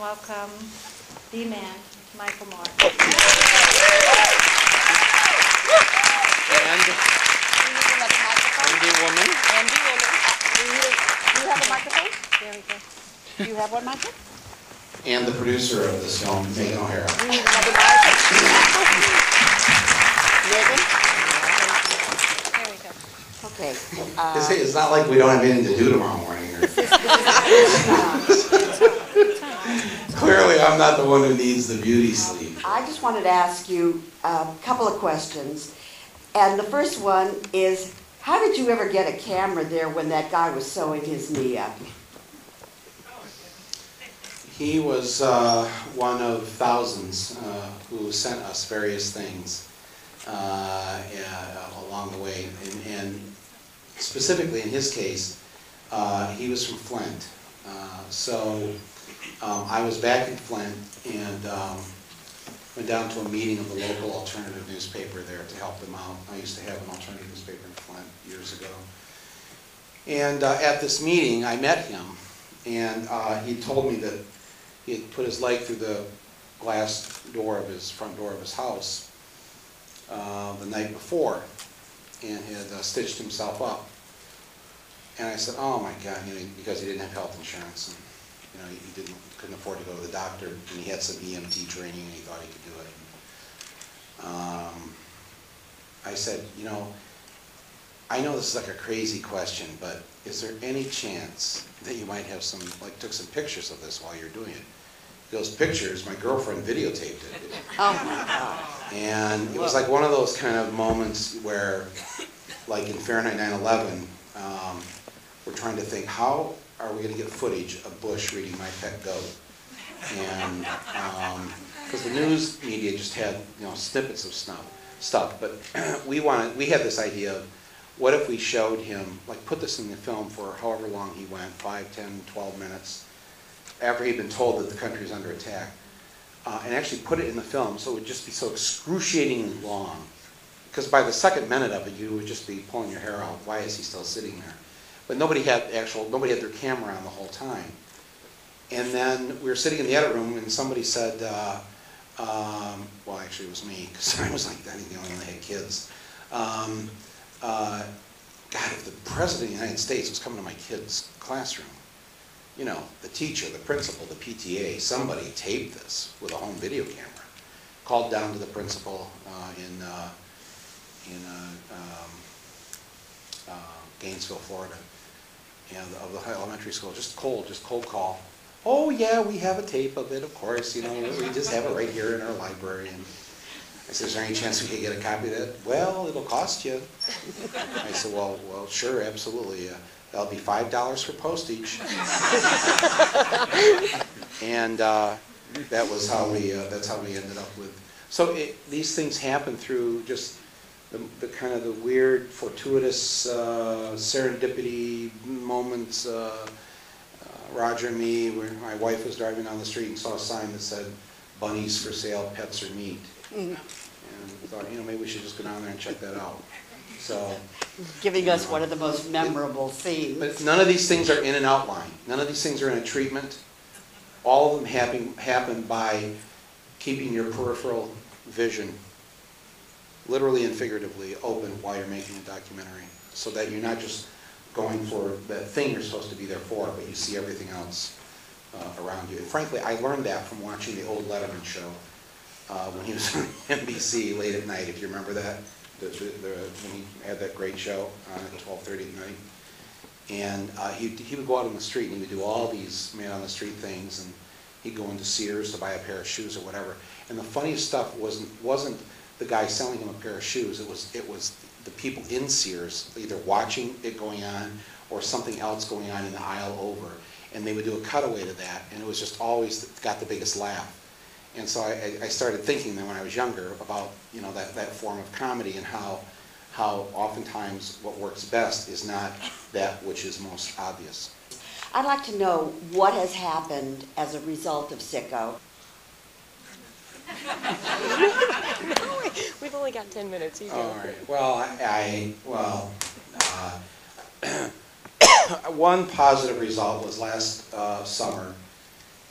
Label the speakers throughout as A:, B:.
A: welcome the man, Michael Moore.
B: And the woman.
C: Do you have a microphone? There we go. Do you have one, Michael?
B: And the producer of this film, Megan O'Hara.
C: We need another microphone. Megan?
A: There we go.
C: Okay.
B: It's not like we don't have anything to do tomorrow morning. Clearly, I'm not the one who needs the beauty sleep.
C: I just wanted to ask you a couple of questions. And the first one is, how did you ever get a camera there when that guy was sewing his knee up?
B: He was one of thousands who sent us various things along the way. And specifically in his case, he was from Flint. So I was back in Flint and went down to a meeting of the local alternative newspaper there to help them out. I used to have an alternative newspaper in Flint years ago. And at this meeting, I met him, and he told me that he had put his leg through the glass door of his front door of his house the night before, and had stitched himself up. And I said, "Oh my God," because he didn't have health insurance, and he couldn't afford to go to the doctor, and he had some EMT training, and he thought he could do it. I said, I know this is like a crazy question, but is there any chance that you might have took some pictures of this while you're doing it? Those pictures, my girlfriend videotaped it.
C: Oh my God.
B: And it was like one of those kind of moments where, like in Fahrenheit 9/11, we're trying to think, how are we going to get footage of Bush reading My Pet Goat? And because the news media just had snippets of stuff, but we had this idea of, what if we showed him, put this in the film for however long he went, 5, 10, 12 minutes, after he'd been told that the country was under attack, and actually put it in the film so it would just be so excruciatingly long. Because by the second minute of it, you would just be pulling your hair out. Why is he still sitting there? But nobody had their camera on the whole time. And then we were sitting in the edit room, and somebody said, well, actually it was me, because I was I think the only one that had kids. God, if the President of the United States was coming to my kid's classroom, the teacher, the principal, the PTA, somebody taped this with a home video camera, called down to the principal in Gainesville, Florida, and of the elementary school, just cold call. Oh yeah, we have a tape of it, of course. We just have it right here in our library. And I said, is there any chance we could get a copy of that? Well, it'll cost you. I said, well, sure, absolutely. That'll be $5 for postage. And that's how we ended up with. So these things happen through just the kind of the weird, fortuitous serendipity moments. Roger and me, where my wife was driving down the street and saw a sign that said, "Bunnies for sale, pets or meat." Mm-hmm. And we thought, maybe we should just go down there and check that out. So,
C: giving us one of the most memorable scenes.
B: But none of these things are in an outline. None of these things are in a treatment. All of them happen by keeping your peripheral vision, literally and figuratively, open while you're making a documentary, so that you're not just going for the thing you're supposed to be there for, but you see everything else around you. And frankly, I learned that from watching the old Letterman show when he was on NBC late at night, if you remember that, when he had that great show on at 12:30 at night. And he would go out on the street and he would do all these man-on-the-street things, and he'd go into Sears to buy a pair of shoes or whatever. And the funniest stuff wasn't the guy selling him a pair of shoes. It was the people in Sears either watching it going on or something else going on in the aisle over, and they would do a cutaway to that, and it was just always got the biggest laugh. And so I started thinking then when I was younger about that form of comedy, and how oftentimes what works best is not that which is most obvious.
C: I'd like to know what has happened as a result of Sicko.
D: We've only got 10 minutes. You
B: all right. Well, one positive result was last summer.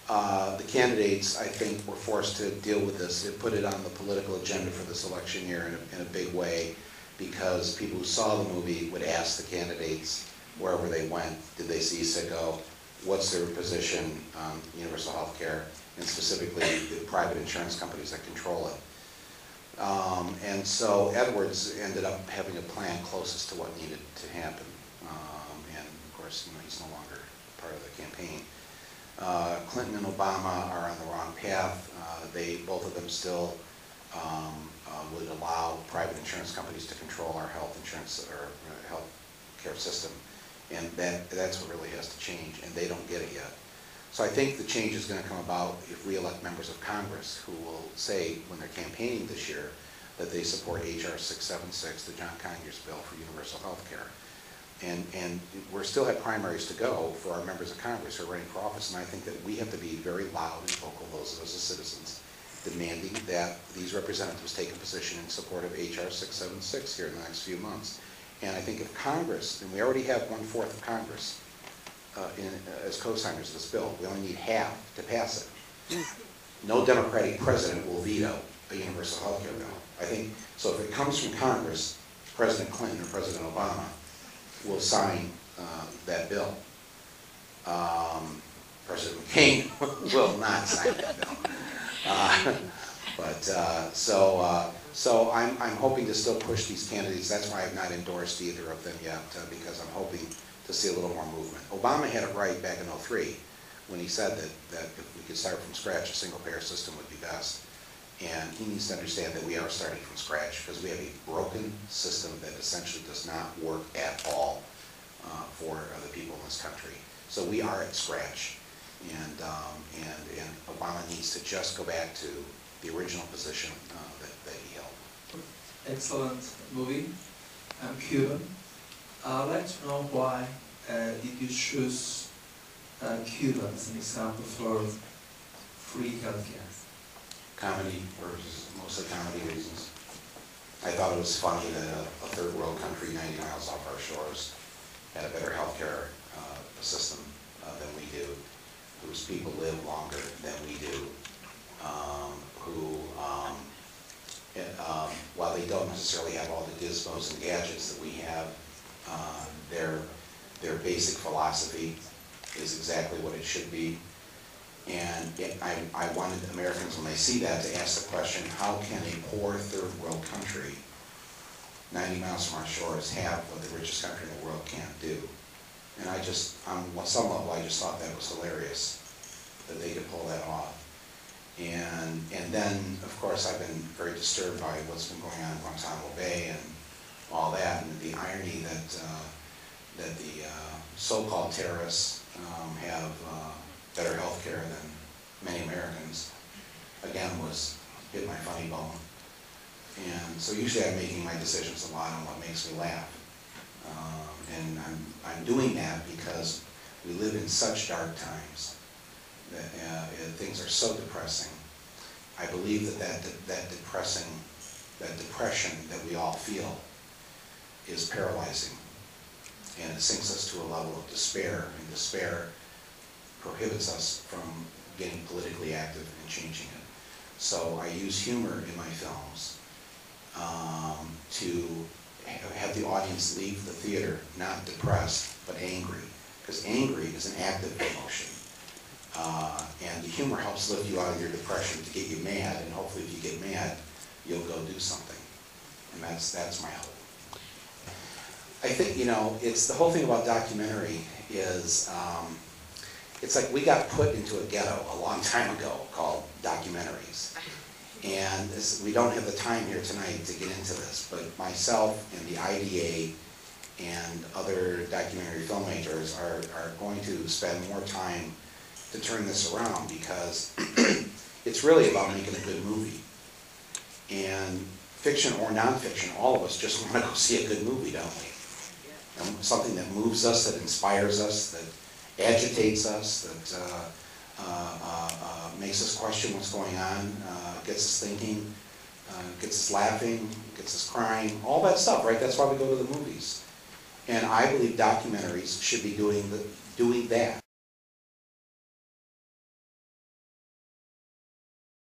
B: The candidates, I think, were forced to deal with this and put it on the political agenda for this election year in a big way, because people who saw the movie would ask the candidates wherever they went, did they see sicko? What's their position on universal health care, and specifically the private insurance companies that control it. And so Edwards ended up having a plan closest to what needed to happen. And of course, he's no longer part of the campaign. Clinton and Obama are on the wrong path. Both of them still would allow private insurance companies to control our health insurance or health care system. And that's what really has to change, and they don't get it yet. So I think the change is going to come about if we elect members of Congress who will say, when they're campaigning this year, that they support H.R. 676, the John Conyers bill for universal health care. And we still have primaries to go for our members of Congress who are running for office, and I think that we have to be very loud and vocal, those of us as citizens, demanding that these representatives take a position in support of H.R. 676 here in the next few months. And I think if Congress, and we already have 1/4 of Congress as co-signers of this bill, we only need half to pass it. No Democratic president will veto a universal health care bill. I think, so if it comes from Congress, President Clinton or President Obama will sign that bill. President McCain will not sign that bill. So I'm hoping to still push these candidates. That's why I've not endorsed either of them yet, because I'm hoping to see a little more movement. Obama had it right back in '03 when he said that if we could start from scratch, a single-payer system would be best. And he needs to understand that we are starting from scratch because we have a broken system that essentially does not work at all for the people in this country. So we are at scratch, and Obama needs to just go back to the original position that he held.
D: Excellent movie. I'm Cuban. I'd like to know why did you choose Cuba as an example for free healthcare?
B: Comedy, mostly comedy reasons. I thought it was funny that a third world country 90 miles off our shores had a better healthcare system than we do, whose people live longer than we do, while they don't necessarily have all the gizmos and gadgets that we have, their basic philosophy is exactly what it should be. And I wanted Americans, when they see that, to ask the question, how can a poor third world country, 90 miles from our shores, have what the richest country in the world can't do? And I just, on some level, I just thought that was hilarious, that they could pull that off. And then, of course, I've been very disturbed by what's been going on in Guantanamo Bay and all that, and the irony that the so-called terrorists have better health care than many Americans, again, hit my funny bone. And so usually I'm making my decisions a lot on what makes me laugh. And I'm doing that because we live in such dark times that things are so depressing. I believe that depression that we all feel is paralyzing, and it sinks us to a level of despair, and despair prohibits us from getting politically active and changing it. So I use humor in my films to have the audience leave the theater not depressed but angry, because angry is an active emotion. And the humor helps lift you out of your depression to get you mad, and hopefully if you get mad, you'll go do something. And that's my hope. I think, it's the whole thing about documentary is, it's like we got put into a ghetto a long time ago called documentaries. And we don't have the time here tonight to get into this, but myself and the IDA and other documentary filmmakers are going to spend more time to turn this around, because it's really about making a good movie. And fiction or nonfiction, all of us just want to go see a good movie, don't we? And something that moves us, that inspires us, that agitates us, that makes us question what's going on, gets us thinking, gets us laughing, gets us crying, all that stuff, right? That's why we go to the movies. And I believe documentaries should be doing that.